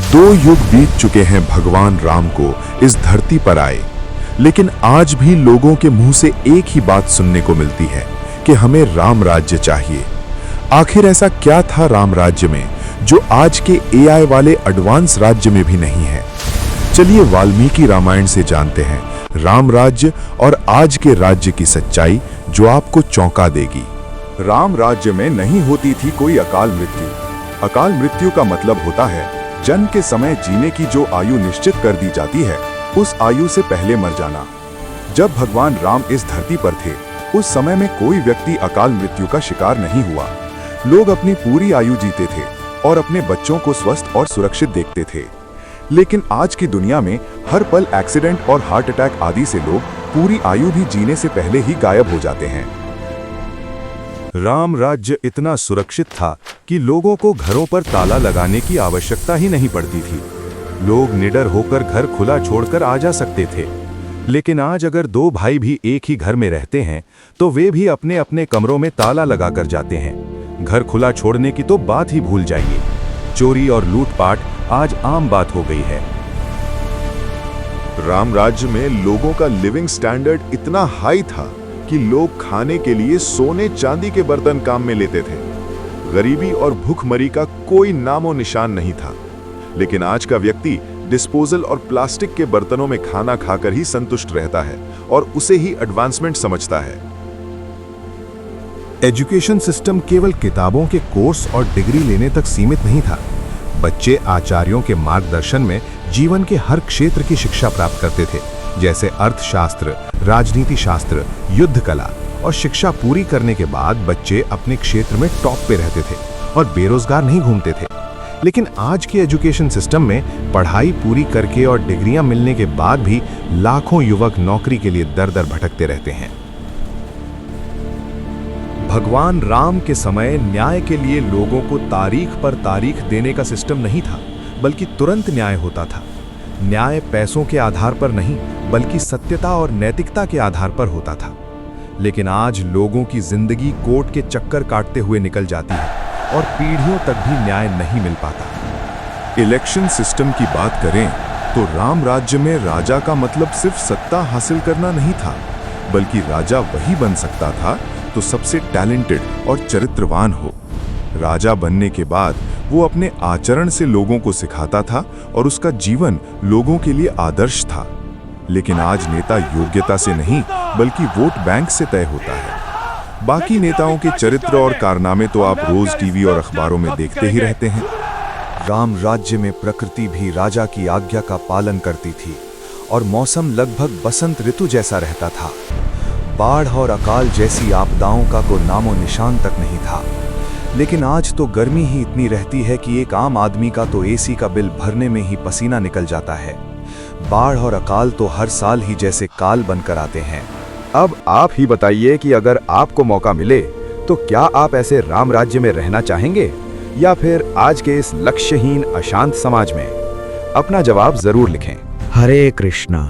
2 युग बीत चुके हैं भगवान राम को इस धरती पर आए, लेकिन आज भी लोगों के मुंह से एक ही बात सुनने को मिलती है कि हमें राम राज्य चाहिए। आखिर ऐसा क्या था राम राज्य में जो आज के एआई वाले एडवांस राज्य में भी नहीं है? चलिए वाल्मीकि रामायण से जानते हैं राम राज्य और आज के राज्य की सच्चाई जो आपको चौंका देगी। राम राज्य में नहीं होती थी कोई अकाल मृत्यु। अकाल मृत्यु का मतलब होता है जन्म के समय जीने की जो आयु निश्चित कर दी जाती है, उस आयु से पहले मर जाना। जब भगवान राम इस धरती पर थे, उस समय में कोई व्यक्ति अकाल मृत्यु का शिकार नहीं हुआ। लोग अपनी पूरी आयु जीते थे और अपने बच्चों को स्वस्थ और सुरक्षित देखते थे। लेकिन आज की दुनिया में हर पल एक्सीडेंट और हार्ट अटैक आदि से लोग पूरी आयु भी जीने से पहले ही गायब हो जाते हैं। राम राज्य इतना सुरक्षित था कि लोगों को घरों पर ताला लगाने की आवश्यकता ही नहीं पड़ती थी। लोग निडर होकर घर खुला छोड़कर आ जा सकते थे। लेकिन आज अगर 2 भाई भी एक ही घर में रहते हैं तो वे भी अपने अपने कमरों में ताला लगाकर जाते हैं। घर खुला छोड़ने की तो बात ही भूल जाइए। चोरी और लूटपाट आज आम बात हो गई है। राम राज्य में लोगों का लिविंग स्टैंडर्ड इतना हाई था कि लोग खाने के लिए सोने चांदी के बर्तन काम में लेते थे। गरीबी और भूखमरी का कोई नामो निशान नहीं था। लेकिन आज का व्यक्ति डिस्पोजल और प्लास्टिक के बर्तनों में खाना खाकर ही संतुष्ट रहता है और उसे ही एडवांसमेंट समझता है। एजुकेशन सिस्टम केवल किताबों के कोर्स और डिग्री लेने तक सीमित नहीं था। बच्चे आचार्यों के मार्गदर्शन में जीवन के हर क्षेत्र की शिक्षा प्राप्त करते थे, जैसे अर्थशास्त्र, राजनीति शास्त्र, युद्ध कला। और शिक्षा पूरी करने के बाद बच्चे अपने क्षेत्र में टॉप पे रहते थे और बेरोजगार नहीं घूमते थे। लेकिन आज के एजुकेशन सिस्टम में पढ़ाई पूरी करके और डिग्रियां मिलने के बाद भी लाखों युवक नौकरी के लिए दर दर भटकते रहते हैं। भगवान राम के समय न्याय के लिए लोगों को तारीख पर तारीख देने का सिस्टम नहीं था, बल्कि तुरंत न्याय होता था। न्याय पैसों के आधार पर नहीं, बल्कि सत्यता और नैतिकता के आधार पर होता था। लेकिन आज लोगों की जिंदगी कोर्ट के चक्कर काटते हुए निकल जाती है और पीढ़ियों तक भी न्याय नहीं मिल पाता। इलेक्शन सिस्टम की बात करें तो राम राज्य में राजा का मतलब सिर्फ सत्ता हासिल करना नहीं था, बल्कि राजा वही बन सकता था तो सबसे टैलेंटेड और चरित्रवान हो। राजा बनने के बाद वो अपने आचरण से लोगों को सिखाता था और उसका जीवन लोगों के लिए आदर्श था। लेकिन आज नेता योग्यता से नहीं, बल्कि वोट बैंक से तय होता है। बाकी नेताओं के चरित्र और कारनामे तो आप रोज टीवी और अखबारों में देखते ही रहते हैं। राम राज्य में प्रकृति भी राजा की आज्ञा का पालन करती थी और मौसम लगभग बसंत ऋतु जैसा रहता था। बाढ़ और अकाल जैसी आपदाओं का कोई नामो निशान तक नहीं था। लेकिन आज तो गर्मी ही इतनी रहती है कि एक आम आदमी का तो एसी का बिल भरने में ही पसीना निकल जाता है। बाढ़ और अकाल तो हर साल ही जैसे काल बनकर आते हैं। अब आप ही बताइए कि अगर आपको मौका मिले तो क्या आप ऐसे राम राज्य में रहना चाहेंगे या फिर आज के इस लक्ष्यहीन अशांत समाज में? अपना जवाब जरूर लिखें। हरे कृष्णा।